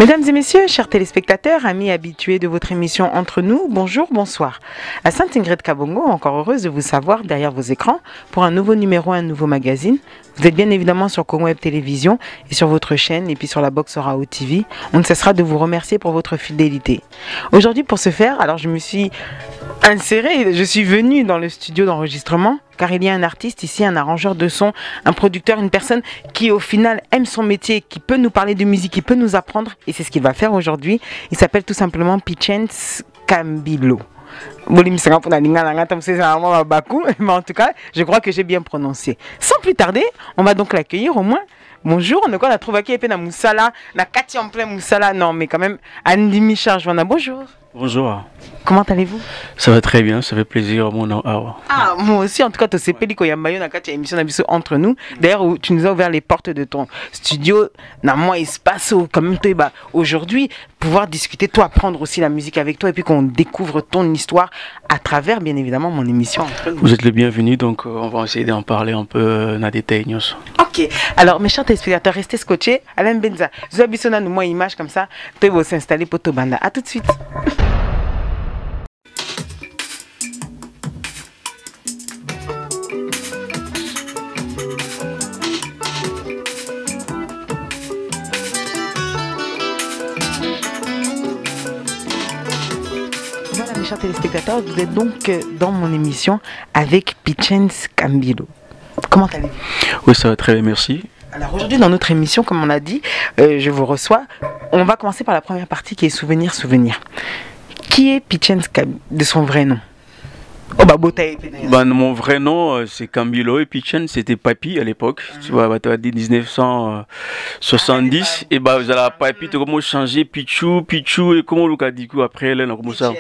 Mesdames et messieurs, chers téléspectateurs, amis habitués de votre émission Entre nous, bonjour, bonsoir. À Sainte-Ingrid Kabongo, encore heureuse de vous savoir derrière vos écrans pour un nouveau numéro, un nouveau magazine. Vous êtes bien évidemment sur Congo Web Télévision et sur votre chaîne et puis sur la box Orao TV. On ne cessera de vous remercier pour votre fidélité. Aujourd'hui, pour ce faire, alors je me suis insérée, je suis venue dans le studio d'enregistrement car il y a un artiste ici, un arrangeur de son, un producteur, une personne qui au final aime son métier, qui peut nous parler de musique, qui peut nous apprendre et c'est ce qu'il va faire aujourd'hui. Il s'appelle tout simplement Pichens Kambilo. Mais en tout cas, je crois que j'ai bien prononcé. Sans plus tarder, on va donc l'accueillir au moins. Bonjour, on a trouvé qui est na Moussala, na Kati en plein Moussala, non mais quand même, Andy Micharge, bonjour. Bonjour. Comment allez-vous? Ça va très bien, ça fait plaisir mon nom. Ah, moi aussi, en tout cas, tu sais, Pélico Yambayo, na Kati émission Entre nous. D'ailleurs, tu nous as ouvert les portes de ton studio, na moi espace quand même aujourd'hui, pouvoir discuter, toi, apprendre aussi la musique avec toi et puis qu'on découvre ton histoire à travers, bien évidemment, mon émission Entre nous. Vous êtes les bienvenus, donc on va essayer d'en parler un peu na détail. Ok, alors mes chers téléspectateurs, restez scotchés. Alain Benza, Zobissona nous moi image comme ça, tu vas s'installer pour Tobanda. A tout de suite. Voilà mes chers téléspectateurs, vous êtes donc dans mon émission avec Pichens Kambilo. Comment allez-vous? Oui, ça va très bien, merci. Alors aujourd'hui dans notre émission, comme on a dit, je vous reçois. On va commencer par la première partie qui est souvenir. Qui est Pichens Kambilo de son vrai nom? Mon vrai nom c'est Kambilo et Pichens c'était Papi à l'époque. Tu vois, tu as dit 1970 et vous avez Papi, tu as comment changer Pichou et comment le cas du coup après là on a commencé à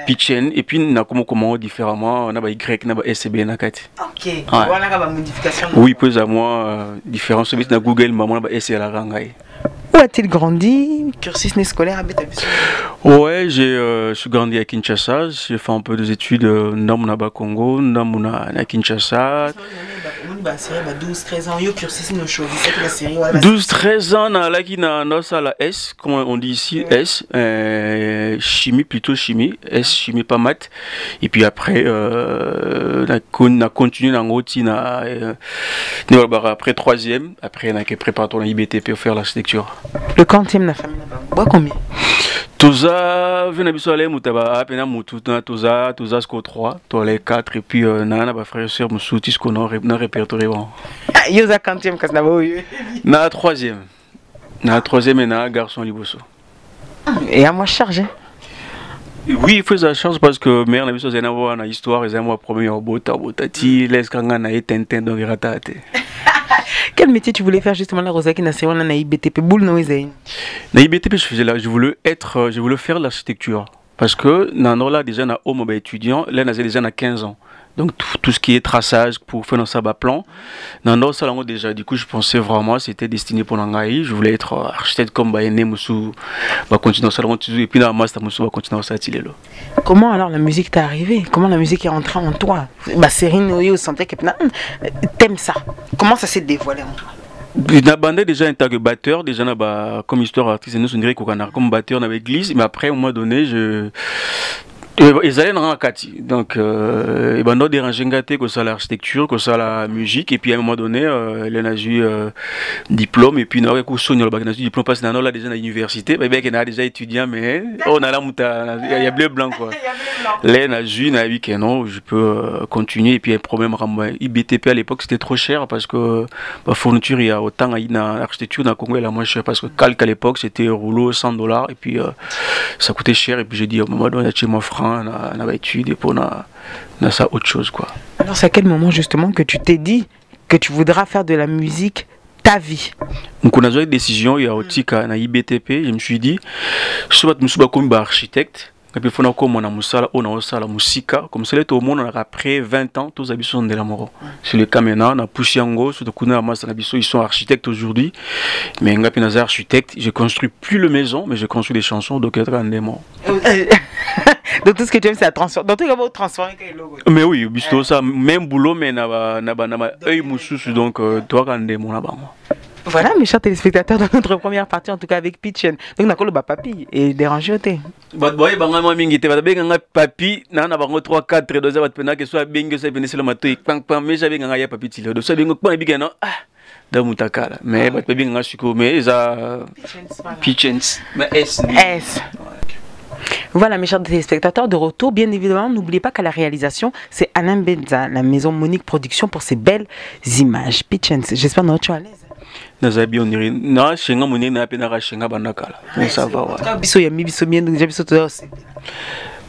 Pichen et puis on a comment différemment on a Y on a SB na kati. OK. Voilà la modification. Oui, puis à moi différence sur na Google maman na SC la rangai. Où a-t-il grandi? Cursus scolaire à Betabiso? Ouais, je suis grandi à Kinshasa. J'ai fait un peu des études dans mon Congo, dans mon à Kinshasa. 12-13 ans, 12-13 ans, dans la S, comme on dit ici, S, chimie plutôt chimie, S, chimie pas maths. Et puis après, on a continué dans après troisième, après on a préparé ton IBTP pour faire l'architecture. Le quantième de la famille, combien? Toza, vient à aller mutaba, apena mutuna toza score 3, toi les 4 et puis nana ba frère sœur musuti ce qu'on a répertorié bon. Yoza quantième qu'est-ce que na troisième et na garçon liboso. Et à moi chargé. Oui, il faut la chance parce que mère n'a vu ça c'est une histoire et c'est moi premier au botati laisse kanga na Tintin donc ratate. Quel métier tu voulais faire justement la Rosaki na sewa na IBTP boule no ezai? Na IBTP je voulais faire l'architecture parce que dans là déjà na homme étudiant là na déjà na 15 ans. Donc tout ce qui est traçage pour faire un sabbat plan, dans ça déjà. Du coup, je pensais vraiment c'était destiné pour l'angaï. Je voulais être architecte comme Bayené Moussou, va continuer ça et puis dans master Moussou va continuer ça là. Comment alors la musique t'est arrivée? Comment la musique est rentrée en toi? Serine au santé que t'aimes ça. Comment ça s'est dévoilé en toi? Na bandé déjà en tant que batteur, déjà comme histoire artiste, nous on dirait qu'on a comme batteur dans l'église, mais après au moment donné ils allaient dans la Kati, donc ils m'ont dérangé que ça l'architecture, que ça la musique, et puis à un moment donné, elle a eu diplôme, et puis il a eu diplôme parce que là déjà à l'université, mais bien qu'il a déjà étudiant, mais on a là il y a bleu blanc quoi. Là il a vu que non, je peux continuer, et puis un problème IBTP à l'époque c'était trop cher parce que la fourniture il y a autant dans l'architecture dans le Congo elle est moins cher parce que calque à l'époque c'était rouleau $100 et puis ça coûtait cher et puis j'ai dit au moment donné chez moi franc on a étudié pour ça autre chose quoi. Alors c'est à quel moment justement que tu t'es dit que tu voudras faire de la musique ta vie? Donc on a eu une décision il y a aussi na IBTP, je me suis dit soit je suis comme architecte et puis il faut qu'on on a musala on a ça la musique comme ça tout le monde après 20 ans tous habitants de la mort. Sur le Caména on a poussé en gros sur le Kuna Massa ils sont architectes aujourd'hui mais ngapi nazar architecte, je construis plus le maison mais je construis des chansons donc être un démon. Donc tout ce que tu aimes c'est la transformer. Donc tu vas transformer quel logo? Mais oui, bisto ça même boulot mais na œil moussous donc toi quand démon là-bas. Voilà, mes chers téléspectateurs, dans notre première partie, en tout cas avec Pitchen. Donc, on a le papi et dérangé au thé. Boy, banga mingi te batabe nganga papi na na bango 3 4 doza bat pena que soit bingo ça venir sur le mato et pang pang mais j'avais nganga ya papi tilo do ça bingo pas biga non ah da mutakala mais bat papi nganga suko mais za Pitchens mais S. Voilà mes chers téléspectateurs, de retour, bien évidemment, n'oubliez pas qu'à la réalisation, c'est Alain Benza, la maison Monique Production pour ses belles images. Pitchens, j'espère que tu es à l'aise. Nazabi on dirait na shenga moni na pena ra shenga banakala mais ça va wa biso ya mibiso bien donc biso to aussi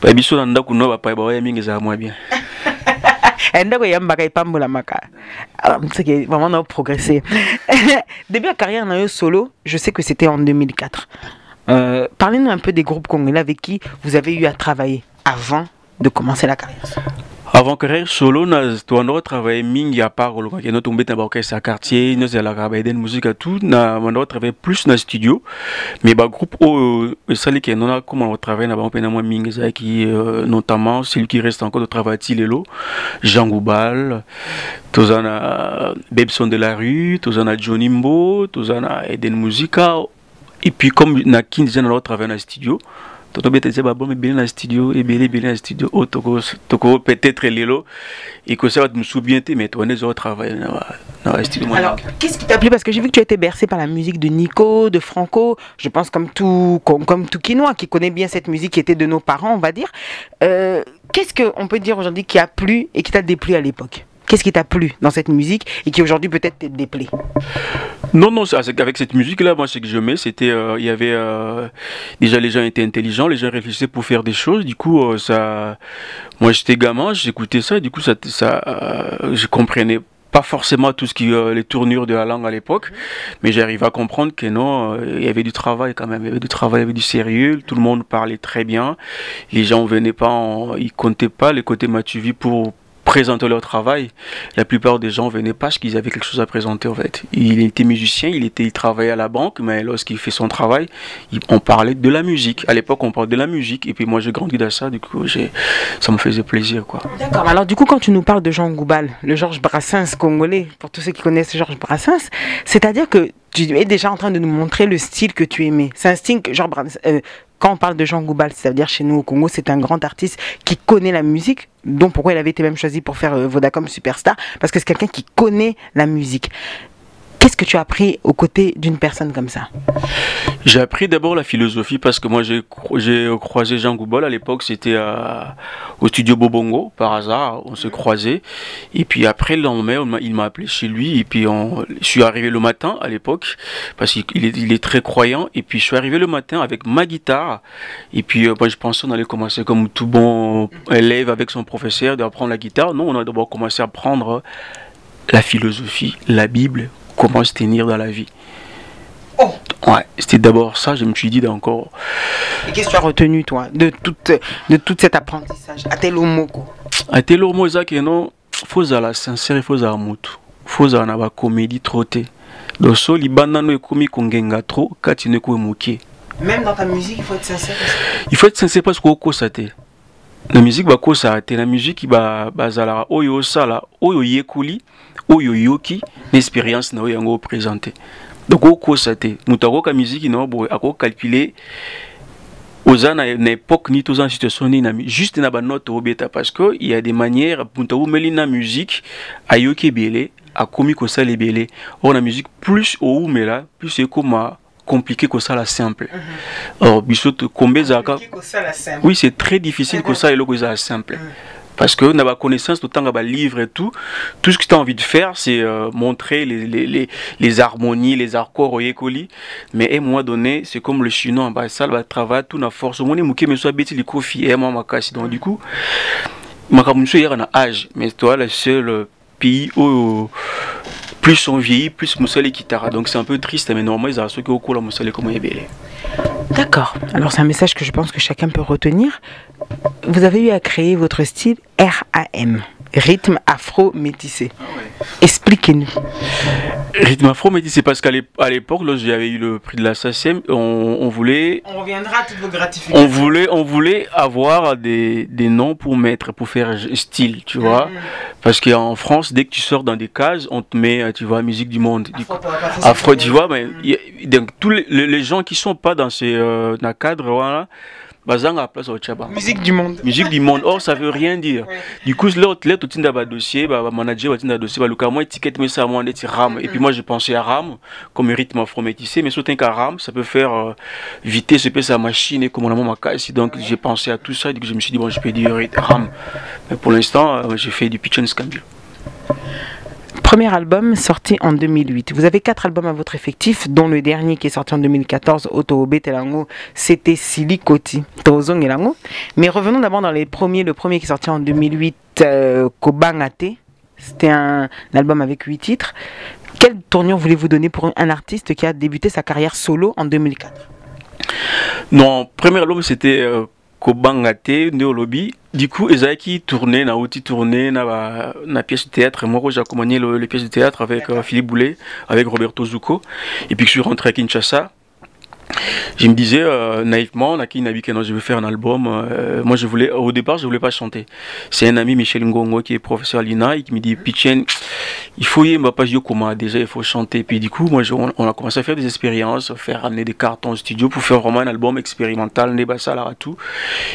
ba biso na ndaku no ba pa ba ya mingi za moi bien ndako ya mbaka ipambola maka c'est que vraiment on a progressé. Début de carrière na yo solo, je sais que c'était en 2004. Parlez-nous un peu des groupes congolais avec qui vous avez eu à travailler avant de commencer la carrière. Avant carrière solo, on a travaillé mingi à part le quand on tombé dans l'orchestre quartier, nous allons travailler des musiques à tout, on a travaillé plus dans le studio, mais bah groupe ça les qui on a comment on travaille là-bas on peut moins mingi ça qui notamment celui qui reste encore de travailler Tilelo, Jean Goubal, tous on a Bebson de la rue, tous on a Johnny Mbo, tous on a Eden Musica et puis comme na qui déjà on a travaillé dans le studio. Toto bete c'est bon mais bien dans le studio et bien dans le studio toko peut-être lelo et que ça va me souvenir mais toi on est au travail dans le studio. Alors qu'est-ce qui t'a plu parce que j'ai vu que tu étais bercé par la musique de Nico, de Franco, je pense comme tout Quinoa qui connaît bien cette musique qui était de nos parents on va dire. Qu'est-ce qu'on peut dire aujourd'hui qui a plu et qui t'a déplu à l'époque? Qu'est-ce qui t'a plu dans cette musique et qui aujourd'hui peut-être te déplaît? Non, avec cette musique-là, moi, ce que je mets, c'était, il y avait déjà les gens étaient intelligents, les gens réfléchissaient pour faire des choses. Du coup, moi, j'étais gamin, j'écoutais ça, et du coup, je comprenais pas forcément tout ce qui les tournures de la langue à l'époque, mais j'arrive à comprendre que non, il y avait du travail quand même, il y avait du travail, il y avait du sérieux, tout le monde parlait très bien, les gens venaient pas, ils comptaient pas les côtés Matuvi pour présenter leur travail. La plupart des gens venaient pas parce qu'ils avaient quelque chose à présenter en fait. Il était musicien, il travaillait à la banque, mais lorsqu'il fait son travail, on parlait de la musique. À l'époque, on parlait de la musique, et puis moi j'ai grandi dans ça, du coup ça me faisait plaisir quoi. D'accord, alors du coup quand tu nous parles de Jean Goubal, le Georges Brassens congolais, pour tous ceux qui connaissent Georges Brassens, c'est-à-dire que tu es déjà en train de nous montrer le style que tu aimais. C'est un style que genre quand on parle de Jean Goubal, c'est-à-dire chez nous au Congo, c'est un grand artiste qui connaît la musique, donc pourquoi il avait été même choisi pour faire Vodacom Superstar, parce que c'est quelqu'un qui connaît la musique. Qu'est-ce que tu as appris aux côtés d'une personne comme ça? J'ai appris d'abord la philosophie parce que moi j'ai croisé Jean Goubal à l'époque, c'était au studio Bobongo, par hasard, on se croisait. Et puis après le lendemain, il m'a appelé chez lui et puis je suis arrivé le matin à l'époque parce qu'il est très croyant. Et puis je suis arrivé le matin avec ma guitare et puis moi, je pensais qu'on allait commencer comme tout bon élève avec son professeur d'apprendre la guitare. Non, on a d'abord commencé à apprendre la philosophie, la Bible, comment se tenir dans la vie. Oh. Ouais, c'était d'abord ça, je me suis dit encore. Et qu'est-ce que tu as retenu toi de tout cet apprentissage? À tel mot, ça que non, faut la sincère, faut la moto, faut la na ba comédie trottée. Donc so libanda no ekomi kongenga trop, kati ne ko moquer. Même dans ta musique, il faut être sincère. Il faut être sincère parce que ko saté. La musique ba ko saté, la musique ba bazala oyo sala, oyo yekuli, oyo yoki, l'expérience na yango présenter. Donc au constater mutako ka musique non bo ako calculer aux ans à une époque ni tous en situation ni juste na ba note obeta parce que il y a des manières mutako melina musique ayoki belé a komi ko ça les belé on a musique plus au mela plus c'est comme compliqué que ça la simple. Or biso te combeza ka oui c'est très difficile que ça et le que ça simple. Parce que on a la connaissance tout le temps à livre et tout ce que tu as envie de faire c'est montrer les harmonies, les accords au yekoli, mais à un moment donné c'est comme le chinois bah ça va travailler tout na force mon émouké mais soit bêti les coffee et moi ma casse donc du coup ma kamunso hier na âge mais toi le seul pays où plus on vieillit plus musali guitare donc c'est un peu triste mais normalement ils ont ceux qui au cours la musali comme belé. D'accord, alors c'est un message que je pense que chacun peut retenir. Vous avez eu à créer votre style RAM, rythme afro-métissé. Expliquez-nous. Rythme afro, mais c'est parce qu'à l'époque, lorsque j'avais eu le prix de la SACEM, on voulait... On reviendra à toutes vos gratifications. On voulait avoir des noms pour mettre, pour faire style, tu vois. Parce qu'en France, dès que tu sors dans des cases, on te met, tu vois, musique du monde. Afro, tu vois, mais donc, tous les gens qui sont pas dans ces dans le cadre, voilà, bazanga place au Tchaba. Musique du monde. Musique du monde. Or, ça veut rien dire. Du coup, là, tu as un dossier, manager, tu as un dossier, moi, étiquette, mais ça, moi, on est RAM. Et puis, moi, j'ai pensé à RAM comme rythme afro-métissé, mais surtout qu'à RAM, ça peut faire vitesse, ça peut sa machine et comme on a ma caisse. Donc, j'ai pensé à tout ça. Du coup, je me suis dit, bon, je peux dire RAM. Mais pour l'instant, j'ai fait du pitch and scambule. Premier album sorti en 2008. Vous avez 4 albums à votre effectif, dont le dernier qui est sorti en 2014, Otobe Telango, c'était Silikoti, Tozong Elango. Mais revenons d'abord dans les premiers. Le premier qui est sorti en 2008, Kobangate. C'était un album avec 8 titres. Quelle tournure voulez-vous donner pour un artiste qui a débuté sa carrière solo en 2004? Non, premier album c'était Kobangate, Néolobi. Du coup, Ezaki tournait, na pièce de théâtre. Moi, j'ai accompagné les pièces de théâtre avec Philippe Boulet, avec Roberto Zucco. Et puis, je suis rentré à Kinshasa. Je me disais naïvement, je vais faire un album. Moi, au départ, je voulais pas chanter. C'est un ami, Michel Ngongo, qui est professeur à l'INA, et qui me dit, Pichen, il faut y aller, pas comment déjà, il faut chanter. Puis du coup, moi, on a commencé à faire des expériences, amener des cartons au studio pour faire vraiment un album expérimental, tout.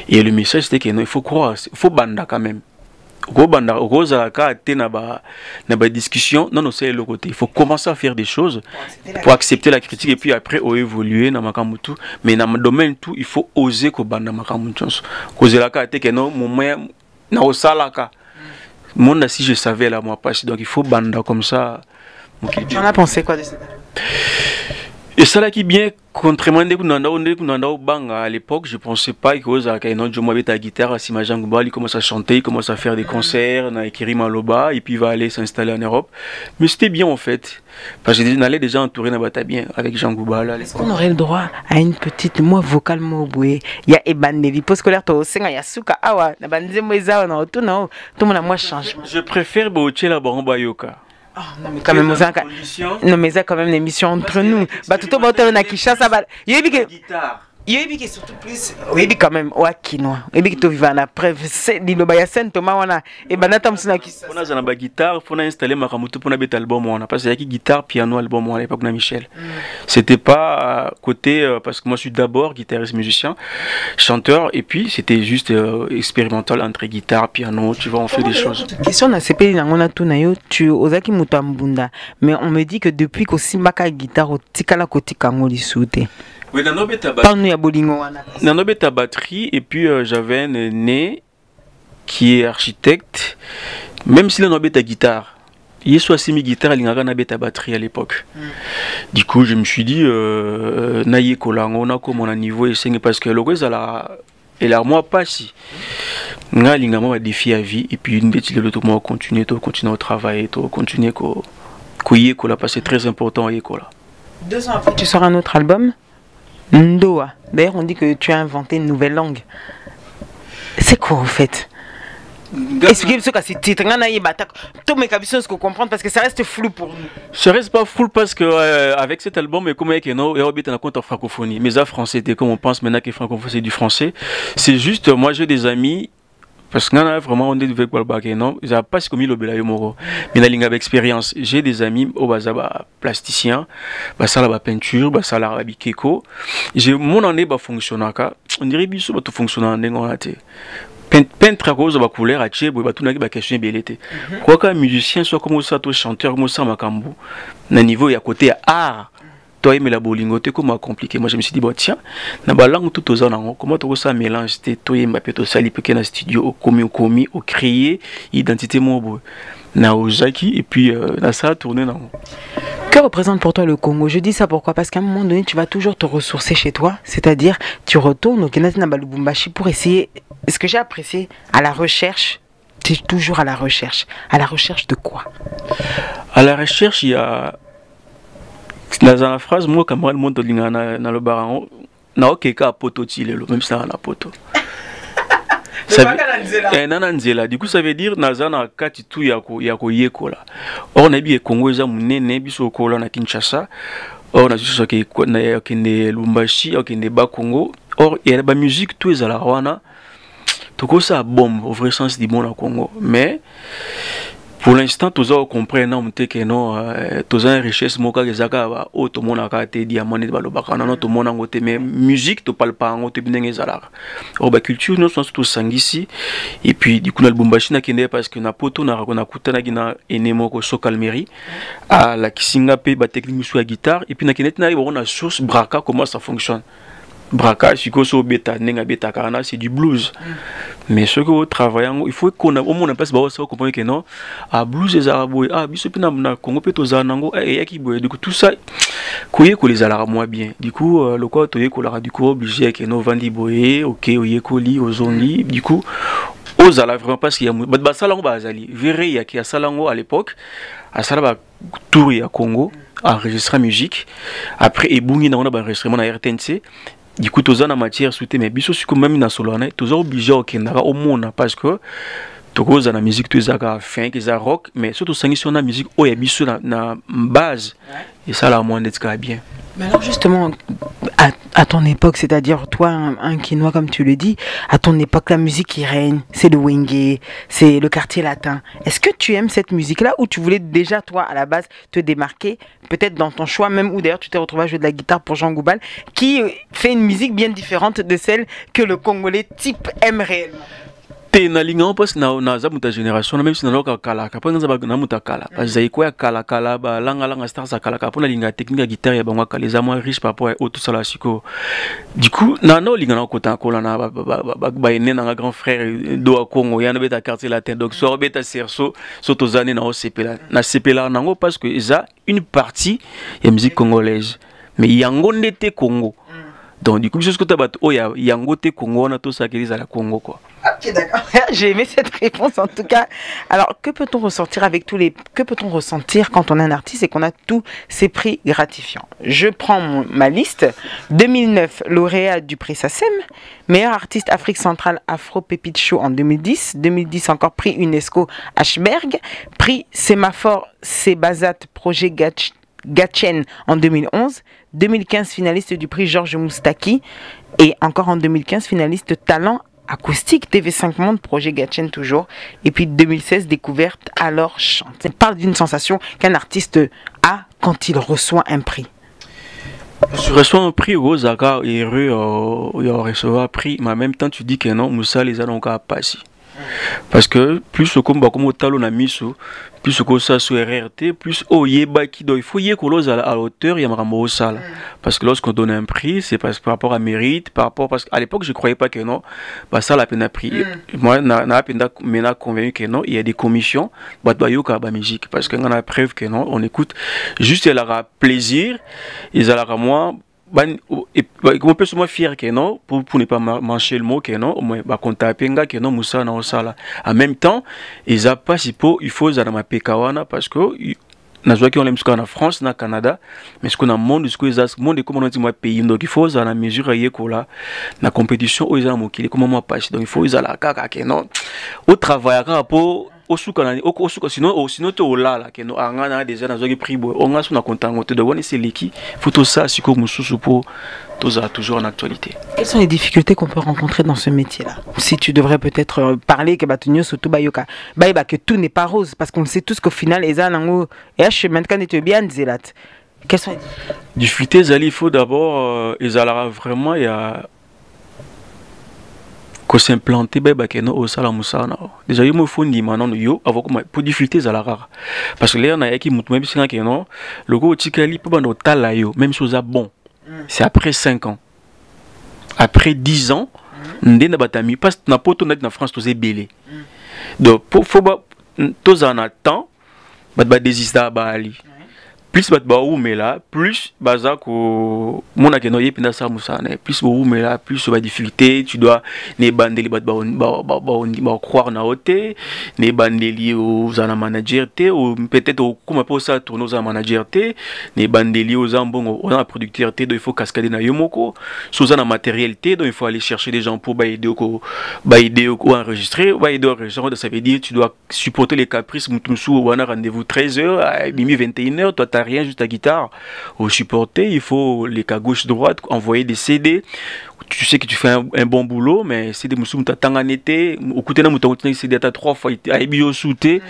Et le message, c'était qu'il faut croire, il faut banda quand même. Discussion, non, c'est le côté. Il faut commencer à faire des choses pour accepter la critique et puis après évoluer dans ma kamutu. Mais dans le domaine tout, il faut oser que banda ma kamutu. Cause la carte que non, mon moyen na osalaka. Mon si je savais là moi pas donc il faut banda comme ça. Tu en as pensé quoi de ça? Et ça là qui bien contrairement à l'époque, je pensais pas que je m'avais ta guitare, si ma jambe il commence à chanter, il commence à faire des concerts, na écrit Maloba et puis il va aller s'installer en Europe. Mais c'était bien en fait, parce que j'allais déjà entouré na bien avec Jean Gouba là. Est-ce qu'on aurait le droit à une petite vocal moboué? Il y a Ebandevi post scolaire to senga ya suka awa na banze moeza na tout non tout mon moi change. Je préfère bocher la baramba yoka. Oh, non mais quand même non mais ça quand même l'émission entre nous bah tout au monde na Kinshasa bah guitare il surtout plus il quand même wakinois il to vivre na preuve c'est liloba ya Saint Thomas wana et banata msina Kinshasa on a za na guitare faut installer makamutu pour na bet album wana parce qu'il y a guitare piano album à l'époque na Michel c'était pas côté parce que moi je suis d'abord guitariste musicien chanteur et puis c'était juste expérimental entre guitare piano tu vois on fait des choses question na sepeli na ngona tout na yo tu ozaki mutambunda mais on me dit que depuis que simbaka guitare otikala kotika ngoli soute. Oui, Nanobeta batterie et puis j'avais un aîné qui est architecte, même s'il a ta guitare. Il est soit semi guitare, il a une batterie à l'époque. Du coup, je me suis dit, naïe kolango na comme mon niveau et c'est parce que le reste elle a moi pas si. Nga lingama défi à vie et puis une bêtise de tout moi continuer au travail, continuer ko là parce que c'est très important là. 2 ans après, tu sors un autre album. Ndoa. D'ailleurs, on dit que tu as inventé une nouvelle langue. C'est quoi en fait? Expliquez-moi ce que c'est titre. Tous mes cabisons ce qu'on comprend parce que ça reste flou pour nous. Ça reste pas flou parce que avec cet album, mais comme il y a un compte en francophonie. Mais ça français, c'était comme on pense maintenant que francophonie c'est du français. C'est juste, moi j'ai des amis. Parce que là, vraiment, on est avec Balbake, non? Ils n'ont pas ce comme le Belayo Moro. Mais là, il a expérience. J'ai des amis au Bazaba plasticien, Basala peinture, Basala Bikeko. J'ai mon année fonctionnaire. On dirait que ça va fonctionner en négatif. Peintre à cause de la couleur, à Tché, tout n'a pas question de belleté. Quoi qu'un musicien soit comme ça, chanteur, comme ça, Makambu, d'un niveau, il y a côté art. Toi, mais la bolingote, comment compliqué. Moi, je me suis dit, bon, tiens, na balang tout aux ans, comment tu ça mélange, toi, et Mbappé, tout ça, il peut qu'il y ait un studio, au commis, au créer, identité, mon beau. Na Ozaki, et puis, na ça a tourné, non. Que représente pour toi le Congo? Je dis ça pourquoi? Parce qu'à un moment donné, tu vas toujours te ressourcer chez toi, c'est-à-dire, tu retournes au Kenatina Balubumbashi pour essayer, ce que j'ai apprécié, à la recherche, tu es toujours à la recherche. À la recherche de quoi? À la recherche, il y a. Dans la phrase, moi, quand je monte dans le baron, je n'ai pas de poto, même si c'est un poto. Du coup, ça veut dire nazana kati tu yako yekola. Or na bi Congo eza munene biso kola na Kinshasa. Or na biso ke na kende Lumbashi, kende ba Congo. Or il y a ba musique tout ezala wana. Toko ça bombe au vrai sens du mot na Congo. Mais pour l'instant, tous ont compris que non, tous ont une richesse moka que zaka ba o to mona ka te diamant de balobaka non to mona ngote mais musique to parle pas ngote binenge zalara. Or ba culture nous sont tous sangisi et puis du coup na Lubumbashi na kende parce que na poto na rakona kutana gina enemo ko Sokalmeri à la kisinga pe ba technique sur la guitare et puis na kende na na source braka comment ça fonctionne. Braka, c'est du blues. Mais ce que vous travaillez, il faut qu'on a au moins un place pour comprendre que non, à blues les arabes, bisopina na Congo peto zanango et qui du coup tout ça, koye ko les alara moins bien. Du coup le quoi toye ko la du coup obligé que no vandi boye, OK, oye koli, ozongi, du coup aux ala vraiment parce qu'il y a ba salango ba azali. Verré il y a qui a salango à l'époque, à salaba tour ya Congo enregistrer musique. Après ebungi na on a enregistrement na RTNC. Du coup, tous en matière souhaitée, mais biso si même na solo na, tous obligé au Kenya au monde parce que tous en musique tous à fin, qu'ils a rock, mais surtout sangi sur la musique où il y a biso na base et ça la moins d'être bien. Mais alors justement, à ton époque, c'est-à-dire toi, un Quinois comme tu le dis, à ton époque, la musique qui règne, c'est le Wenge, c'est le quartier latin. Est-ce que tu aimes cette musique-là ou tu voulais déjà, toi, à la base, te démarquer, peut-être dans ton choix même, ou d'ailleurs tu t'es retrouvé à jouer de la guitare pour Jean Goubal, qui fait une musique bien différente de celle que le Congolais type aime réellement? Te na linga parce na za muta génération même si na loka kala ka panga za na muta kala parce que quoi kala kala ba langa star za kala ka pona linga technique ya guitare ya bangwa kala les moins riche par rapport au tout ça là siko du coup na no linga na kota kola na ba ene na grand frère do Congo ya na beta quartier latin donc so beta serso soto zane na OCP na CP là nango parce que ça une partie ya musique congolaise mais yango ndete Congo. Donc du coup, je sais que tu as yangote Congo, on a tout ça qui est à la Congo quoi. Ok, d'accord. J'ai aimé cette réponse en tout cas. Alors, que peut-on ressentir avec que peut-on ressentir quand on est un artiste et qu'on a tous ces prix gratifiants? Je prends ma liste. 2009, lauréat du prix SACEM, meilleur artiste Afrique centrale Afro Pépite Show en 2010. 2010 encore prix UNESCO Ashberg, prix Sémaphore Sebazat Projet Gatchen en 2011, 2015 finaliste du prix Georges Moustaki et encore en 2015 finaliste Talent Acoustique TV5 Monde Projet Gatchen toujours et puis 2016 découverte Alors Chante. On parle d'une sensation qu'un artiste a quand il reçoit un prix. Je reçois un prix Rosaka heureux il recevoir un prix mais en même temps tu dis que non Moussa les a donc à passer. Parce que plus au combat comme au talon à miso, plus au ça sur RRT, plus au yeba qui doit il faut y que à l'auteur il y a un sale. Parce que lorsqu'on donne un prix, c'est parce que par rapport à mérite, par rapport parce qu'à l'époque je croyais pas que non, bah ça la peine à prix. Moi na peine maintenant convaincu que non, il y a des commissions, bah yoka ba musique parce qu'on a preuve que non, on écoute juste elle aura plaisir, ils aura moi on peut se moins fier que non pour ne pas mancher le mot que non bah compter penga que non Moussa na osala en même temps ils a pas si il faut za na mapekawana parce que na joie qui on l'aime en France na Canada mais ce qu'on a monde ce que les monde comme on dit moi pays donc il faut za na mesure yekola na compétition aux za mokili comme moi pas donc il faut ils a la kaka que non au travail pour sinon tu là là que nous avons déjà dans un prix on a son content de voir c'est l'équipe photo ça si comme sous pour toujours en actualité. Quelles sont les difficultés qu'on peut rencontrer dans ce métier-là? Si tu devrais peut-être parler que batunyo surtout bayoka que tout n'est pas rose parce qu'on le sait tous qu'au final les anango et je maintenant était bien zélat. Quelles sont les difficultés? Il faut d'abord ils allaient vraiment il y a que s'implanter no au salamusana déjà il me faut ni maintenant yo avec pour difficultés à la rare parce que là on a qui mutu même si que non le go tikali pour bando tala yo même chose à bon c'est après 5 ans après 10 ans ndena batami parce que na poto na France tous est belé donc faut tous en attend ba désister ba ali plus bat ba ou mais là plus baza ko mona ke no yepina sa musana plus ou mais là plus ba difficulté tu dois ne bandeli bat ba croire na oté ne bandeli aux ana manager té ou peut-être au comme pour ça tourner aux manager té ne bandeli aux ambon on producteur té donc il faut cascader na yomoko sous ana matériel té donc il faut aller chercher des gens pour ba aider ko enregistrer ba aider enregistrer ça veut dire tu dois supporter les caprices mutumsu ou on a rendez-vous 13h à 21h toi rien, juste ta guitare au supporter, il faut les cas gauche droite envoyer des CD. Tu sais que tu fais un bon boulot, mais c'est des moussous t'as tant en été au côté d'un mouton CD t'as 3 fois à bio souté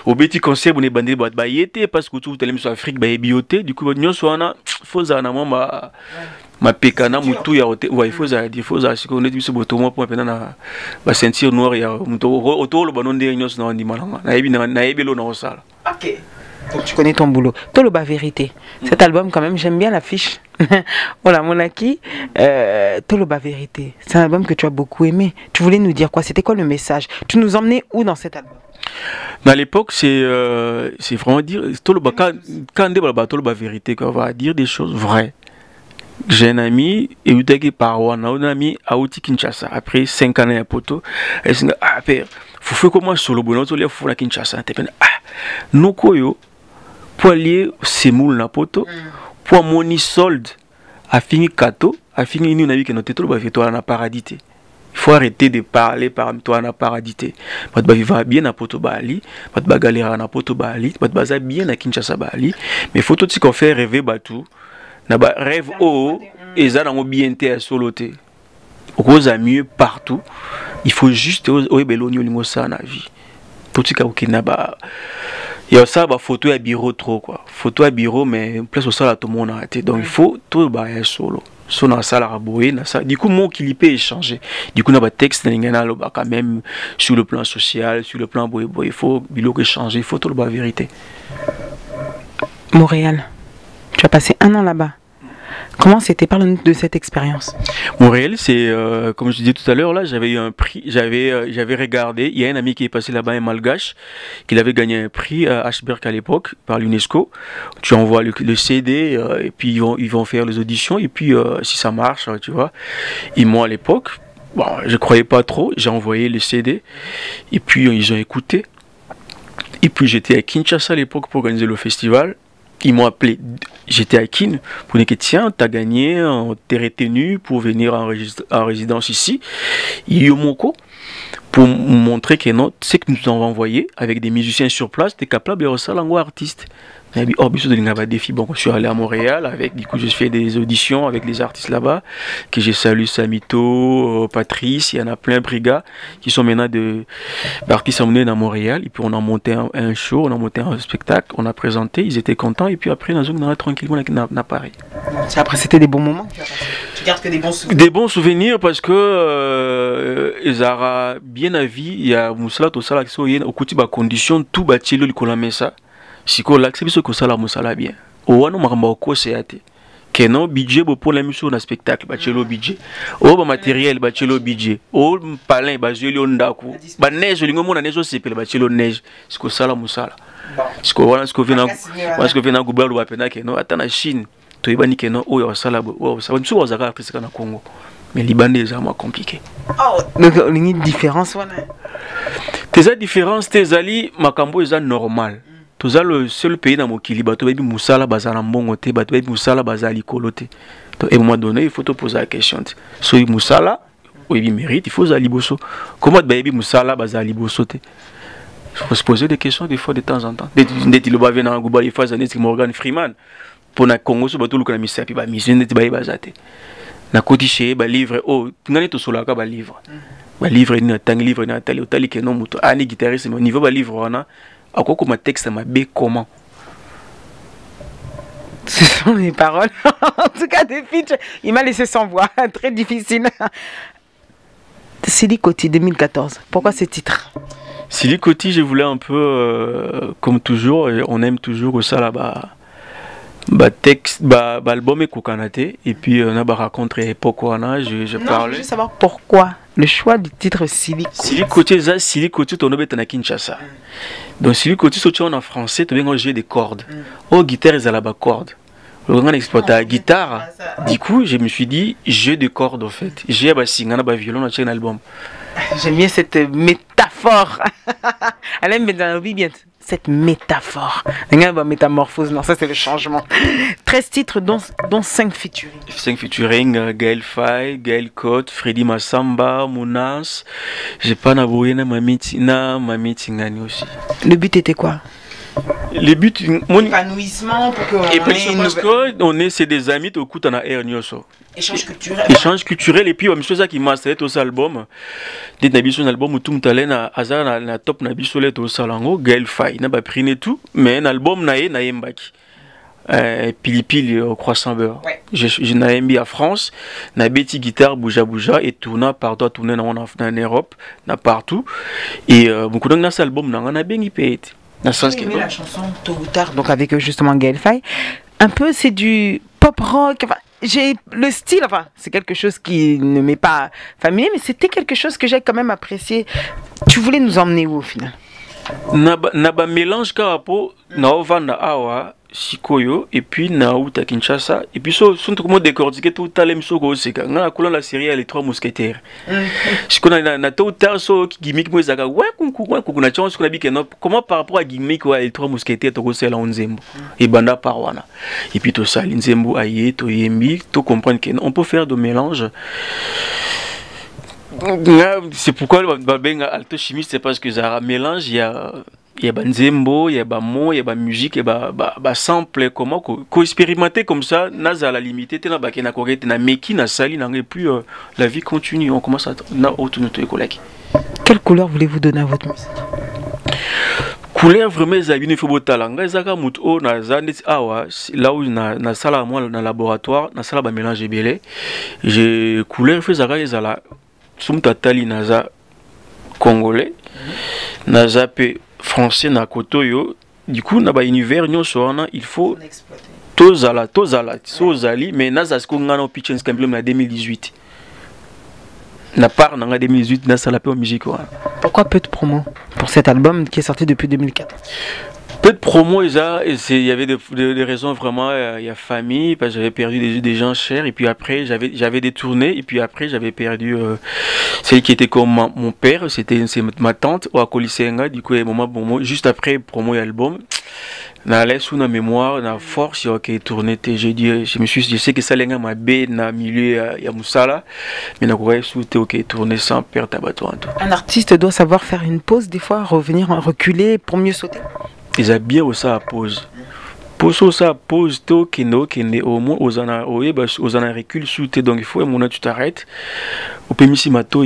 au petit concert on est bandé boîte bayété parce que tout t'allais sur Afrique ba bioté du coup nous soana faut ça na ma pekana mutu ya ote ouais il faut ça ce qu'on est sur botomo pour maintenant ba sentir noir ya mutu autour le banon de nyos na ndi malanga na yebi lo na sala. OK. Donc tu connais ton boulot. Toloba Vérité. Cet album, quand même, j'aime bien l'affiche. Voilà, Monaki. Toloba Vérité. C'est un album que tu as beaucoup aimé. Tu voulais nous dire quoi? C'était quoi le message? Tu nous emmenais où dans cet album? À l'époque, c'est vraiment dire Toloba, quand on dit Toloba Vérité, on va dire des choses vraies. J'ai un ami, et il était par un ami à Outi Kinshasa. Après 5 ans à Poto, elle s'est dit, ah, père, faut faire comment solo, bon, il faut la Kinshasa. Ah, nous, koyo, pour aller se moule na poto pour moni solde a fini kato a fini nous na vie que notre tolo ba toi na paradis. Il faut arrêter de parler par toi na paradis. Pas de vivre bien na poto bali, pas de galérer na poto bali, pas de baza bien na Kinshasa bali, mais faut tout ce qu'on fait rêver batou. Na ba rêve oh et ça dans bien té soloté. Rose à mieux partout. Il faut juste au belonio lingo ça na vie. Tout ce qu'on a ba il y a ça bah photo à bureau trop quoi photo à bureau mais place au salle tout le monde a été donc il faut tout bah solo son dans salle à boyer na ça du coup mon clip est échangé du coup on a pas texte n'ingana lo bah quand même sur le plan social sur le plan boy il faut bilo que changer il faut tout le bah vérité. Montréal, tu as passé 1 an là-bas. Comment c'était? Parle-nous de cette expérience. Montréal, c'est comme je disais tout à l'heure, là, j'avais eu un prix, j'avais regardé, il y a un ami qui est passé là-bas, un malgache, qui avait gagné un prix à Ashberg à l'époque, par l'UNESCO. Tu envoies le CD, et puis ils vont faire les auditions, et puis si ça marche, tu vois. Et moi, à l'époque, bon, je croyais pas trop, j'ai envoyé le CD, et puis ils ont écouté. Et puis j'étais à Kinshasa à l'époque pour organiser le festival. Ils m'ont appelé, j'étais à Kin, pour dire que tiens, t'as gagné, t'es retenu pour venir en résidence ici. Yomoko, pour montrer que non, c'est que nous avons envoyé avec des musiciens sur place, t'es capable de ressortir en artiste. Oh, bien sûr, il y a des défis. Bon, je suis allé à Montréal, avec, du coup, j'ai fait des auditions avec les artistes là-bas, que j'ai salué Samito, Patrice, il y en a plein, Briga, qui sont maintenant d'artistes emmenés à Montréal. Et puis, on a monté un show, on a monté un spectacle, on a présenté, ils étaient contents. Et puis après, on a tranquillement à Paris. Après, c'était des bons moments. Tu gardes que des bons souvenirs. Des bons souvenirs parce que ils ont bien à vie. Il y a Moussala, tout ça, au côté de condition, tout bâti le ça. Si on l'accepte, que ça la Moussala bien. Au ano maramba au c'est até. Que non budget pour la mission d'un spectacle, bâti le budget. Au matériel, bâti le budget. Au palin, bâti le ndaku. Ba neige, le moment neige c'est le bâti le neige. C'est que ça la Moussala. C'est que voilà, ce que vient à Gouba ou à Pena que non attends la Chine. Tu es banni que non, oh ya ça la, oh ça va nous voir à artiste na Congo. Mais Libanais c'est moins compliqué. Oh, donc il y a une différence voilà. Tes différences, tes alliés, Makambo est normal. Tout ça le seul pays dans mon kili, bateau baby Moussala bazala mbongote, bateau baby Moussala bazali kolote. Donc à un moment donné, il faut te poser la question. So Moussala, oui mérite, il faut zali bosso. Comment baby Moussala bazali bosso te? Il faut se poser des questions des fois de temps en temps. Dès qu'il va venir en Gouba, il faut que Morgan Freeman pour na Congo so bateau lukana misa puis ba mission net ba bazate. Na kotiche ba livre oh ngani to solaka ba livre. Ba livre ni na tang livre na tali que non moto ani guitariste mais au niveau ba livre on a à quoi comme texte m'a bé comment. Ce sont les paroles. En tout cas, des feats, il m'a laissé sans voix. Très difficile. Sidi Koti 2014. Pourquoi ce titre? Sidi Koti, je voulais un peu, comme toujours, on aime toujours ça là-bas. Texte, album et Kokanate. Et puis, on a rencontré époque, je parlais. Je veux savoir pourquoi Le choix du titre Sili. Sili Côté, ça, Sili Côté, ton nom est à Kinshasa. Donc Sili Côté, si tu en français, tu vas jouer des cordes. Oh, guitare, ils ont la corde. Le grand exploité la guitare. Du coup, je me suis dit, jeu de cordes en fait. J'ai un violon dans un album. J'aime bien cette métaphore. Alain Benzanobi, bien cette métaphore. Métamorphose, non, ça c'est le changement. 13 titres, dont 5 featuring. 5 featuring, Gaël Faye, Gaël Cote, Freddy Massamba, Mounas. J'ai pas naboué na Mamiti Ngani aussi. Le but était quoi? Le but, mon épanouissement pour que parce que c'est des amis au coup on a air nyoso. Échange culturel et puis même chose qui m'a fait aussi album. Dès na biso album où tout mutale na azar na top na biso let au salango Gaël Faye na ba prine tout mais un album na yembaki. Pili pili au croissant beurre. Je n'ai mis à France, na beti guitare bouja bouja et tourna partout tourner en Europe, na partout et beaucoup de nas album na on a bien hypé. J'ai aimé la chanson Tôt ou Tard, donc avec justement Gaël Faye. Un peu, c'est du pop rock. Enfin, j'ai le style, enfin, c'est quelque chose qui ne m'est pas familier, mais c'était quelque chose que j'ai quand même apprécié. Tu voulais nous emmener où au final? Naba mélange karapo na ovanda awa Sikoyo et puis Naouta Kinshasa et puis sont tout le décortiqué tout à l'heure so c'est quand on a coulé la série les trois mousquetaires si qu'on a na tout tard so gimmick moi zaka ouais coucou na chance qu'on a dit comment par rapport à gimmick ouais les trois mousquetaires to c'est la Nzembo et banda parwana et puis tout ça Nzembo aye to yembi to comprendre que on peut faire de mélange. C'est pourquoi le benga alto chimiste c'est parce que ça mélange il y a Nzembo, il y a Bamo, il y a musique, il y a sample comment ko expérimenter comme ça naza la limité tena ba kena korete na meki na sali na et puis la vie continue on commence à na autonoto collègue. Quelle couleur voulez-vous donner à votre musique? Couleur vraiment zabine il faut botalanga zaka muto na zandit awa là où na sala moi dans laboratoire na sala ba mélange belé j'ai couleur fait zaka ezala sumta tali naza congolais naza pe français na kotoyo du coup na ba univers nyonso wana il faut tozala sozali mais naza sko ngana au pitch scambler na 2018 na part na 2018 na sala pe musique wana. Pourquoi peu de promo pour cet album qui est sorti depuis 2004? Peu de promo, il y avait des raisons vraiment, il y a famille, parce que j'avais perdu des gens chers, et puis après j'avais des tournées, et puis après j'avais perdu celle qui était comme mon père, c'est ma tante, au Akolisenga, du coup, juste après promo et album, na l'aise sous la mémoire, na force, qui tourné, je sais que ça l'enga m'a bé na milieu ya musala, mais na quoi sous qui tourné sans perdre tabato. Un artiste doit savoir faire une pause des fois, revenir, reculer pour mieux sauter. Ils ont bien aussi à pause. Pour ça, pause, au moins aux en recul sous donc il faut un tu t'arrêtes. Au pémissi matoi,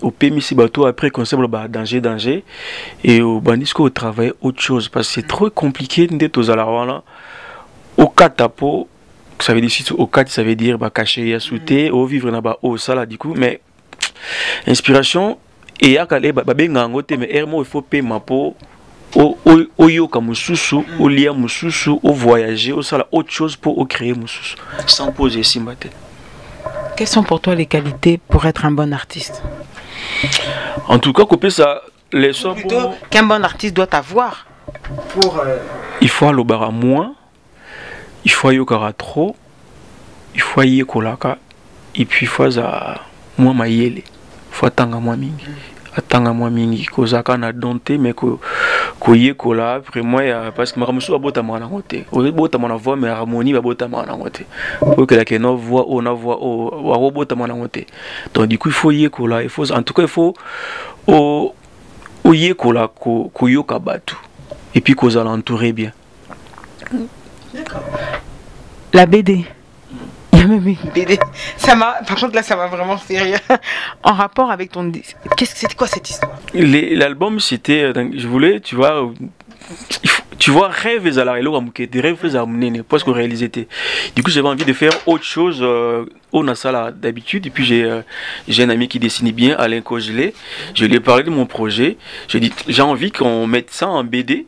au pémissi bateau après concept danger et au bandisco au travail autre chose parce que c'est trop compliqué d'être aux alarmes au catapo ça veut dire au cat ça veut dire cacher à sauter au vivre là-bas au ça du coup mais inspiration et à calé benga ngote mais hermo il faut payer ma peau au yoka mususu au lia mususu au voyager au sala autre chose pour au créer mususu sans poser simbate. Quelles sont pour toi les qualités pour être un bon artiste? En tout cas couper ça les soins qu'un bon artiste doit avoir pour il faut alobara moins il faut yokara trop il faut yekolaka et puis il faut za moins mayele faut tanga moins mingi atanga moi mingi kozaka na donté mais ko yekola vraiment parce que maramusu abota mana ngote obota mana voix mais harmonie babota mana ngote pour que la que no voix on a voix o robota mana ngote donc du coup il faut yekola il faut en tout cas il faut o yekola ko yoka batu et puis kozala entourer bien. D'accord. La BD. Il y a même une BD. Ça m'a, par contre là ça m'a vraiment fait rire. En rapport avec ton... C'était quoi cette histoire? L'album c'était, je voulais, tu vois, rêve et zalarélo des rêves à mener parce qu'on réalisait. Du coup j'avais envie de faire autre chose au Nassala d'habitude et puis j'ai un ami qui dessinait bien, Alain Cogelet. Je lui ai parlé de mon projet. J'ai dit j'ai envie qu'on mette ça en BD.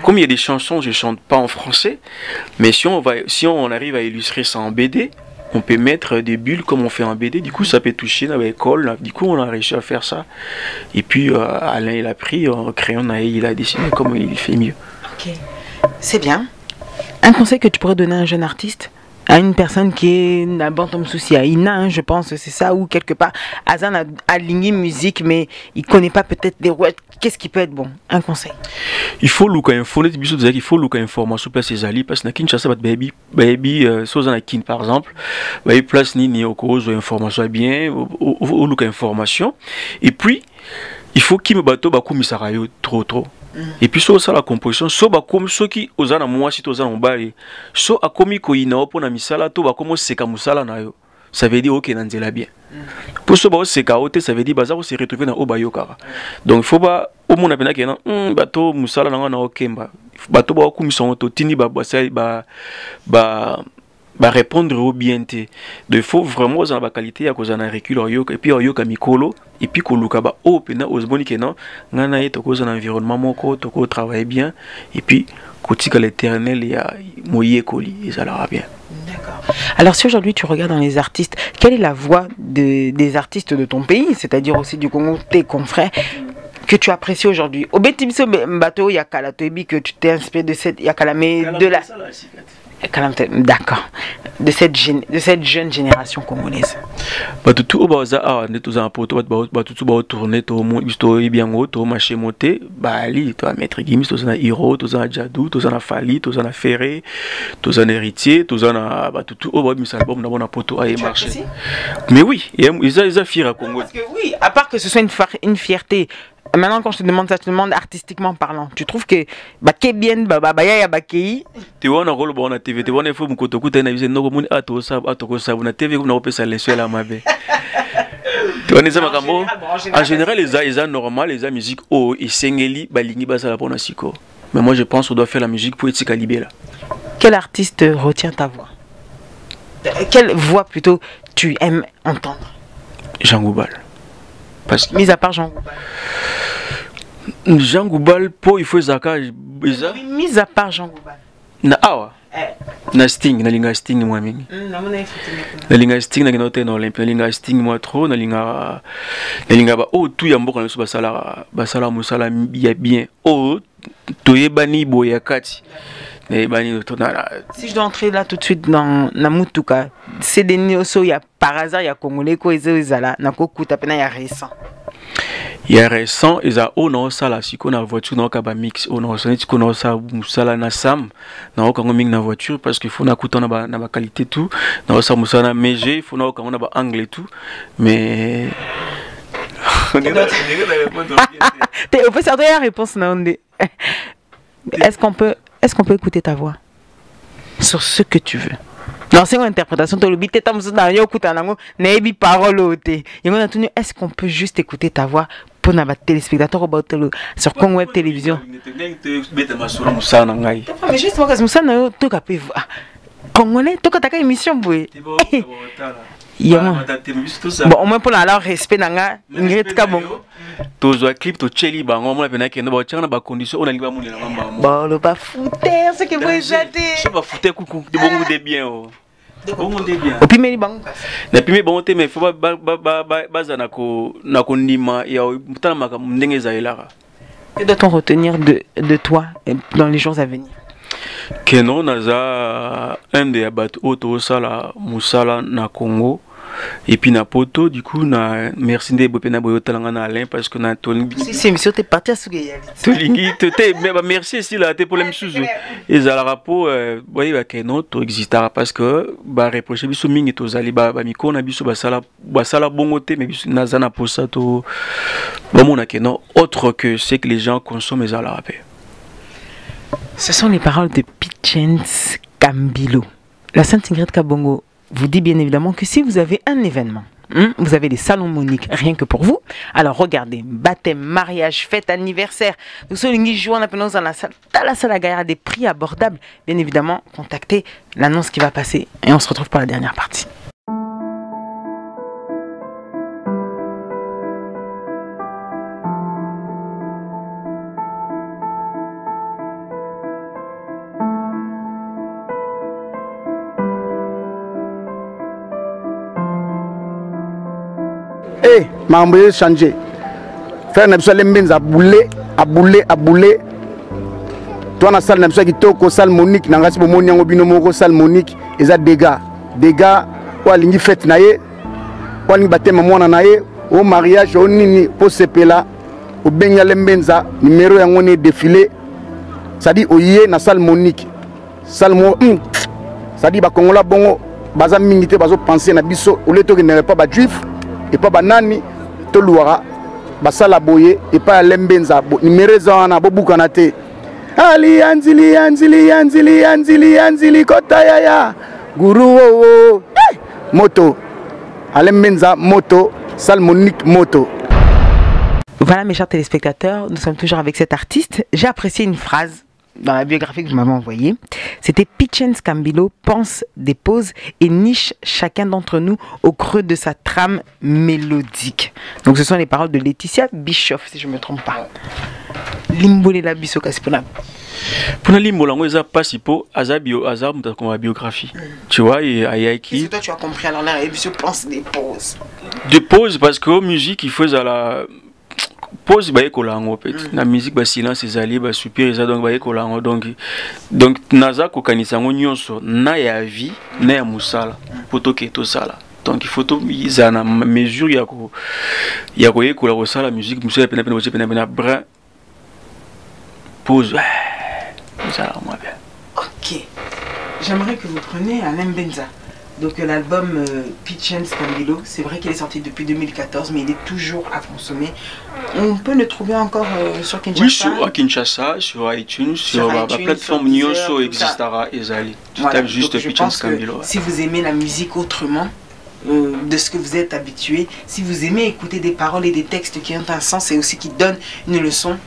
Comme il y a des chansons, je chante pas en français, mais si on arrive à illustrer ça en BD, on peut mettre des bulles comme on fait en BD, du coup ça peut toucher dans l'école, du coup on a réussi à faire ça. Et puis Alain il a pris un crayon, il a dessiné comme il fait mieux. Ok, c'est bien. Un conseil que tu pourrais donner à un jeune artiste, à une personne qui est n'a bon comme souci à Ina, hein, je pense, c'est ça, ou quelque part, Azan a aligné musique, mais il connaît pas peut-être des words. Qu'est-ce qui peut être bon? Un conseil. Il faut luka info, il faut luka information place les ali parce que na Kinshasa baby soza na kin par exemple, baby place ni au cause information bien ou luka information et puis il faut qu'il me bateau ba komisara yo trop. Et puis so ça la composition so ba comme so qui ozana moi si tozana mbali so akomi ko ina opo na misala to ba komo seka musala na yo. Ça veut dire ok nanzela bien. Pour ce c'est chaotique, ça veut dire bazar se retrouver dans obayokara. Donc il faut pas au monde apena que non bateau musala na okemba. Bateau ba ku misongo to tini ba répondre au bien té. Donc il faut vraiment dans la qualité à cause na recul yoka et puis yoka mikolo et puis koluka ba o pena osboni que non ngana yeto cause un environnement moko to ko travailler bien et puis kotika l'éternel ya moye koli ça leur bien. D'accord. Alors si aujourd'hui tu regardes dans les artistes, quelle est la voix des artistes de ton pays, c'est-à-dire aussi du Congo, tes confrères, que tu apprécies aujourd'hui? Au Bétimiso Mbato Yakala, que tu t'es inspiré de cette Yakala, mais de la... D'accord. De cette jeune génération congolaise. Batutu obaza ne tous en poto batutu ba tourner to mo histoire bien to marché monter bali to mettre gimis to na hiro to na jadou to na fali to na ferré to na héritier to na batutu oba mis album na bona poto ay marché. Mais oui, ils a fier à Congo. Parce que oui, à part que ce soit une fierté. Maintenant, quand je te demande ça, je te demande artistiquement parlant. Tu trouves que bien ya bakei? Tu vois, on a rôle bon na TV. Tu vois, il faut que tu écoutes na visite. Non, comme on to ça, to ça. Na TV, on a opé ça les seuls à mabe. Tu vois, les amakambo. En général, les a normal, les a musique oh et sengeli balingi basa la pona siko. Mais moi, je pense qu'on doit faire la musique pour être calibé là. Quel artiste retient ta voix? Quelle voix plutôt tu aimes entendre? Jean Goubal. Parce que mis à part Jean Goubal. Jean Goubal, il faut zaka. Mis à part Jean Goubal. Na awa. Na Sting, na linga Sting moi mingi. Na linga Sting na ginote na Olympe, na linga Sting moi trop, na linga ba oh tout ya mboka na so basala musala bien. Oh toyebani boyakati. Si je dois entrer là tout de suite dans Namutuka, c'est des néoso, il y a par hasard, il y a Congolais, Koizala, Nako Koutapena, il y a récent. Il y a récent, il y a on ça là, si on a voiture, on a mix, on a sonné, on a ça là, na sam, na on a mix na voiture parce qu'il faut na couper na qualité tout, na ça moussa na méger, il faut na on a anglais tout, mais on peut sortir la réponse na onde. Est-ce qu'on peut écouter ta voix sur ce que tu veux? Non, c'est une interprétation. Est-ce qu'on peut juste écouter ta voix pour nos téléspectateurs sur Congo Web Télévision? Mais justement, parce que nous Congolais, tu as une émission. Bon, au moins pour leur respect, Ingrid Kabongo. Tous les clips, tous les bango, on a bien que nous avons des conditions, on a libre mouler la mamba. Bon, le pas fouter, ce que vous êtes. Je pas fouter coucou, de bon de bien. Bon de bien. Au puis mais bango. Na puis mais bon te mais faut baza na ko ndima ya mutana maka ndenge za elara. Que doit-on retenir de toi dans les jours à venir? Que non naza un des abat auto sala musala na Congo. Et puis na poto du coup na merci de bopena boyotalanga na Alain parce que na tolingi si monsieur t'es parti à Sougéya tolingi t'es mais merci si là t'es pour les sous et za la rapport voyez ba que non to existera parce que ba reprocher biso mingi to zali ba miko na biso basala bongo te mais biso na zana posa to ba mona que non autre que c'est que les gens consomment za la rapport. Ce sont les paroles de Pichens Kambilo. La Sainte Ingrid Kabongo vous dit bien évidemment que si vous avez un événement, vous avez des salons moniques rien que pour vous, alors regardez, baptême, mariage, fête, anniversaire, nous sommes joueurs dans la salle à des prix abordables, bien évidemment, contactez l'annonce qui va passer et on se retrouve pour la dernière partie. Eh, mambo changer. Frère na biso lembenza aboulé. Toi na salle na biso kitoko salle Monique na ngasi bomoni yango bino moko salle Monique eza dégâts wa lingi fête na ye wa lingi batema mwana na ye au mariage au nini po sepela au benya lembenza numéro yango ne défilé ça dit oye na salle Monique salle mo ça dit ba kongola bongo baza mingi te bazo penser na biso au leto que ne pas ba juif et pas ba nani to luara ba sala boye et pas lembenza numéro za na bobuka te Ali anzili kota ya guru wo moto Alembenza moto Salmonique moto. Voilà mes chers téléspectateurs, nous sommes toujours avec cet artiste. J'ai apprécié une phrase dans la biographie que vous m'avez envoyée. C'était Pitchens Kambilo pense, dépose et niche chacun d'entre nous au creux de sa trame mélodique. Donc ce sont les paroles de Laetitia Bischoff, si je ne me trompe pas. Limbole la biso kasipona. Pour la limbo, langue ça passe pour comme la biographie. Tu vois, et Ayaki. C'est toi tu as compris alors là, et biso pense dépose. Dépose parce que musique il faut à la pause ba ekolango en fait. La musique ba silence ezali ba soupir ça donc ba ekolango donc naza ko kanisa ngo nyonso na ya vie na ya musala poto ke to sala. Donc il faut tout ça na mesure ya ko ekola ko sala musique musala pena brin pause. Ça moi bien. OK. J'aimerais que vous preniez Alain Benza. Donc l'album Pitchens Kambilo, c'est vrai qu'il est sorti depuis 2014, mais il est toujours à consommer. On peut le trouver encore sur Kinshasa. Oui, sur Kinshasa, sur iTunes, sur la plateforme Nyonso existera Ezali. Tu tapes juste Pitchens Kambilo. Si vous aimez la musique autrement de ce que vous êtes habitué, si vous aimez écouter des paroles et des textes qui ont un sens et aussi qui donnent une leçon,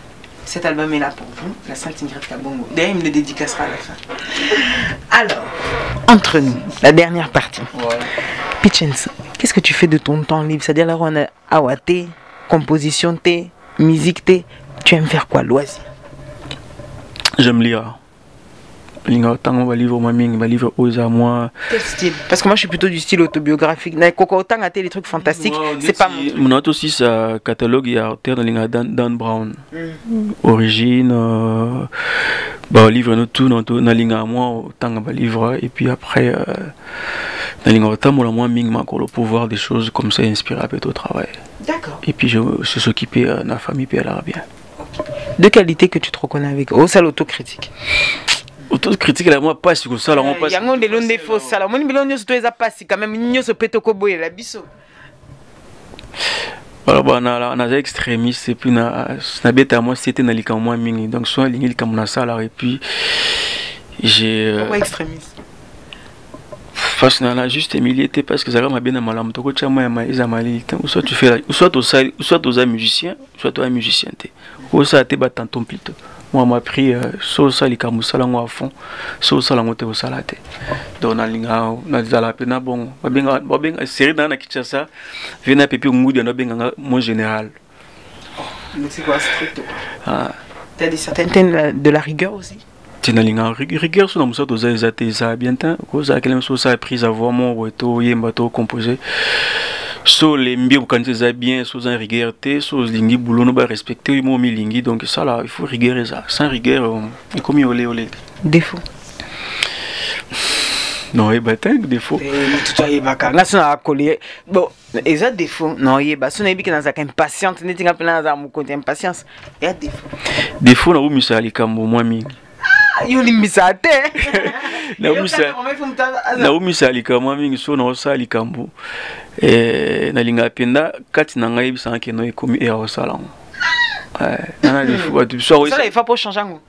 cet album est là pour vous, la Sainte Ingrid Kabongo. D'ailleurs, il me le dédicacera à la fin. Alors, entre nous, la dernière partie. Ouais. Pitchens, qu'est-ce que tu fais de ton temps libre? C'est-à-dire là où on a awate, composition T, musique T. Tu aimes faire quoi, loisir? J'aime lire. Autant va livre maming, va livre aux à moi. Quel style? Parce que moi je suis plutôt du style autobiographique. Autant à les trucs fantastiques, c'est pas mon. Mon autre aussi sa catalogue il y a auteur de Dan Brown. Origine bah livre nous tout dans linga moi autant va livre et puis après dans linga autant moi ming ma le pouvoir des choses comme ça inspiré peu au travail. D'accord. Et puis je s'occuper de la famille puis elle a bien. De qualité que tu te reconnais avec au ça l'autocritique. Autocritique là moi pas sur ça là on passe. Yango de l'onde faux ça là moi bilon nyo to eza passe quand même nyo so peto ko boye la biso. Voilà bon on a extrémiste et puis na beta moi c'était na lika moi mingi donc soit lingi comme na ça là et puis j'ai pourquoi extrémiste? Parce que juste humilité parce que ça m'a bien malam to ko chama ma izamali soit tu fais soit aux musiciens soit toi un musicien té ou ça te battant ton plutôt. Moi m'a pris so ça li kamusala ngo à fond so ça la ngote au salate donc na linga na zala pena bon babenga série dans na Kinshasa vient pepi ngudi na benga mon général. Mais c'est quoi strict? Ah t'as dit certaines de la rigueur aussi? Tu n'as pas rigueur sur la musique aux ça bien temps cause à quelle chose ça a pris à voir mon retour yemba to composé so les mbio quand c'est bien sous un rigueur té sous lingi boulot no ba respecter mo mi lingi donc ça là il faut rigueur ça sans rigueur il comme olé défaut non et batin défaut tout ça baka là ça a collé bon exact défaut non y ba so na bi kana za impatience neti nga pena za mu côté impatience il y a défaut na u misali kambo moi mingi yo limbisa te na umisali kama mingi so na osali kambo na linga penda kati na ngai bisa ke no ekomi e osala na defu tu so ça il faut pas changer ngo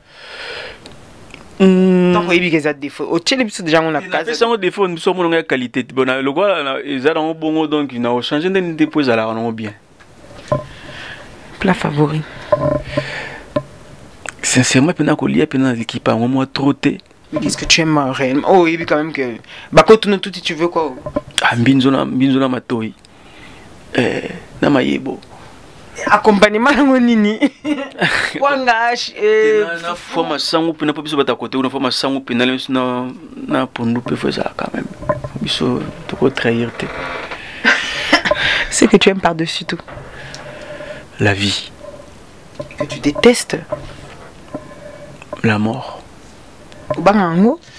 tant que il y a des défauts au télé biso déjà on a cas ça on défaut nous sommes on a qualité bon le gars na ezala on bongo donc na o changer de déposer là on bien plat favori. Sincèrement, pendant qu'on lit, pendant l'équipe, à un moment trop té. Mais qu'est-ce que tu aimes réellement? Oh, il dit quand même que. Bah, quand tu tout, tu veux quoi? Ah, binzona matoi. Nama yebo. Accompagnement à mon nini. Wangash. Na forme sangu, puis na pas besoin de ta côté, ou na forme sangu, puis na pour nous, peut faire ça quand même. Biso, tu peux trahir. Ce que tu aimes par-dessus tout. La vie. Que tu détestes. La mort.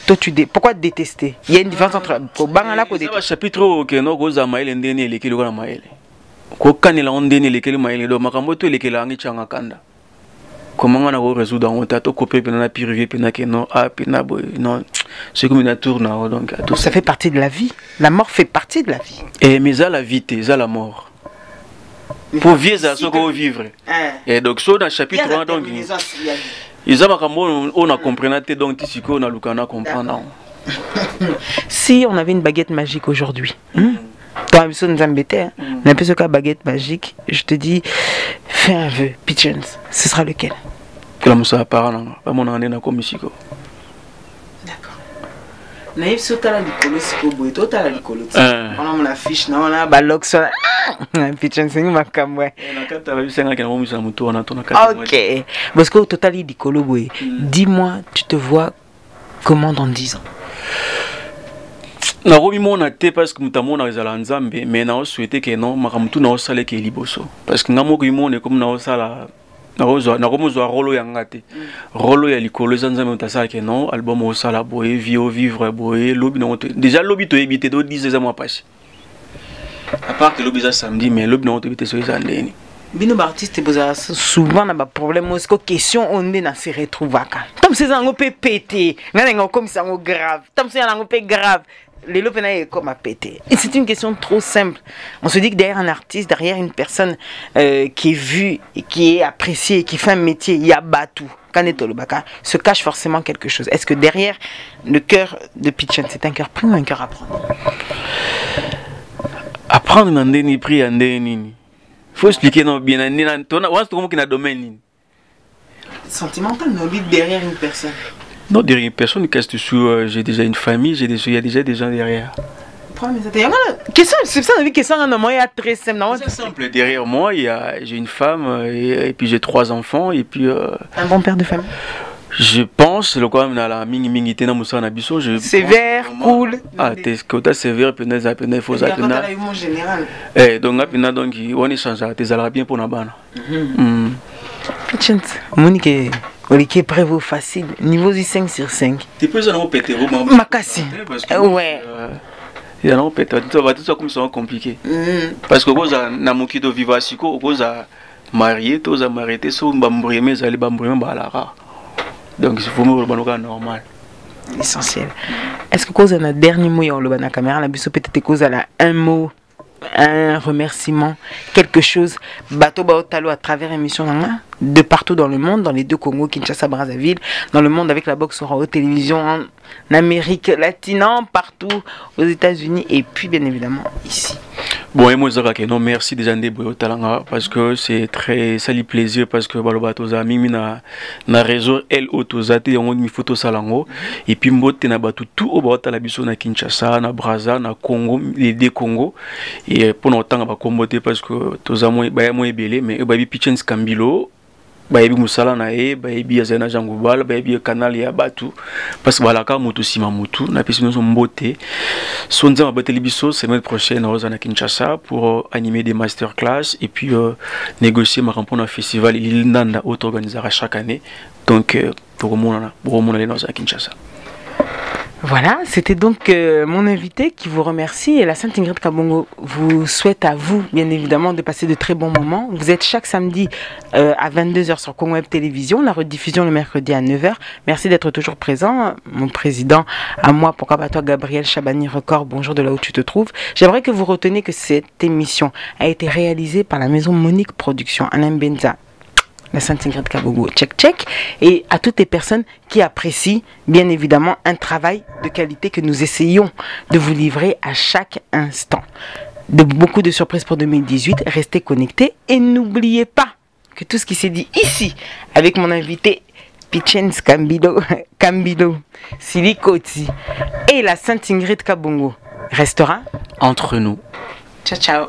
Toi, pourquoi détester? Il y a une différence entre le chapitre que nous avons maïle ndeni les kilo na maïle. Ko kanela ndeni les kilo maïle do makambo to les kilo angi changa kanda. Comment on a résoudre on t'a to copier pena pirivier pena que non ah pena boy non c'est comme une tour na donc tout ça fait partie de la vie. La mort fait partie de la vie. Et mais ça la vie c'est la mort. Pour vivre ça ce qu'on vivre. Et donc sur dans chapitre 1 donc ils ont on a compris donc ici qu'on a l'occasion comprendre. Si on avait une baguette magique aujourd'hui, toi nous sommes embêtés, on a plus ce cas baguette magique, je te dis fais un vœu, Pichens, ce sera lequel? Que la moussa apparemment, pas mon année na comme ici quoi. D'accord. Naïf sauta la licolo siko boy, toi t'as la licolo. On a mon affiche, on a balok sur Pichens c'est une macam ouais. Ok. Parce qu'au total il dit colo boy. Dis-moi, tu te vois comment dans 10 ans? Na romi mona te parce que mutamo na rezala nzambe mais na souhaité que non makamutu na osale ke liboso parce que ngamo ko imone comme na osala na komo zo rolo ya ngate rolo ya likolo nzambe mutasala ke non album osala boye vio vivre boye lobi na déjà lobi to ebité do 10 ans mois passé à part que lobi za samedi mais lobi na to ebité so za ndeni bino artiste boza souvent na ba problème est que question on est na se retrouvaka comme c'est un peu pété ngana comme ça grave comme c'est un peu grave. Les lopena est comme à péter. Et c'est une question trop simple. On se dit que derrière un artiste, derrière une personne qui est vue, et qui est appréciée, qui fait un métier, il y a Batou, Kanetolobaka, se cache forcément quelque chose. Est-ce que derrière le cœur de Pichens, c'est un cœur pris ou un cœur à prendre? Apprendre dans des prix en Il faut expliquer non bien. Comment qu'il a domaine. Sentimental, mais on dit derrière une personne. Non, derrière une personne, j'ai déjà une famille, il y a déjà des gens derrière. C'est ça, la question est très simple. C'est simple. Derrière moi, j'ai une femme et puis j'ai 3 enfants et puis. Un bon père de famille. Je pense le quoi na la mingi tena musa na biso je sévère cool ah t'es côté sévère peneza faux atena donc apena donc on échange tes ala bien pour na bana Pichens Monique Olivier Prévost facile niveau du 5 sur 5 tu peux ça non péter vraiment makasi ouais il y a non péter tout ça comme ça compliqué parce que goza na mokido vivasiko goza marié tous à marié so mbambreme zali bambreme balara. Donc il faut me le normal. Essentiel. Est-ce que cause un dernier mot sur la caméra, la biso peut-être cause à un mot, un remerciement, quelque chose, bateau baotalo à travers l'émission de partout dans le monde, dans les 2 Congos, Kinshasa, Brazzaville, dans le monde avec la boxe sur haute télévision, en Amérique latine, partout, aux États-Unis et puis bien évidemment ici. Bon, et moi, je non, merci déjà de Talanga parce que c'est très sali plaisir parce que balobato amis na réseau L autozate on mi photo salango et puis mbote na batu tout au bota la biso na Kinshasa na Brazza na Congo les 2 Congo et pour autant ba comboter parce que toza moi ba moi ebele mais ba bi Pichens Kambilo bayebi musala na e bayebi azana jangubala bayebi canal ya batu parce que balaka mutu sima mutu na pesi nous mbote sonza mabate libiso semaine prochaine à na Kinshasa pour animer des masterclass et puis négocier ma rampon un festival il nanda auto organisera chaque année donc pour mon aller dans Kinshasa. Voilà, c'était donc mon invité qui vous remercie et la Sainte Ingrid Kabongo vous souhaite à vous, bien évidemment, de passer de très bons moments. Vous êtes chaque samedi à 22h sur Congo Web Télévision, la rediffusion le mercredi à 9h. Merci d'être toujours présent, mon président, à moi, pourquoi pas toi, Gabriel Chabani Record, bonjour de là où tu te trouves. J'aimerais que vous reteniez que cette émission a été réalisée par la maison Monique Production, Alain Benza. La Sainte Ingrid Kabongo, check. Et à toutes les personnes qui apprécient, bien évidemment, un travail de qualité que nous essayons de vous livrer à chaque instant. Beaucoup de surprises pour 2018. Restez connectés et n'oubliez pas que tout ce qui s'est dit ici, avec mon invité Pichens Kambilo, Silikoti et la Sainte Ingrid Kabongo, restera entre nous. Ciao.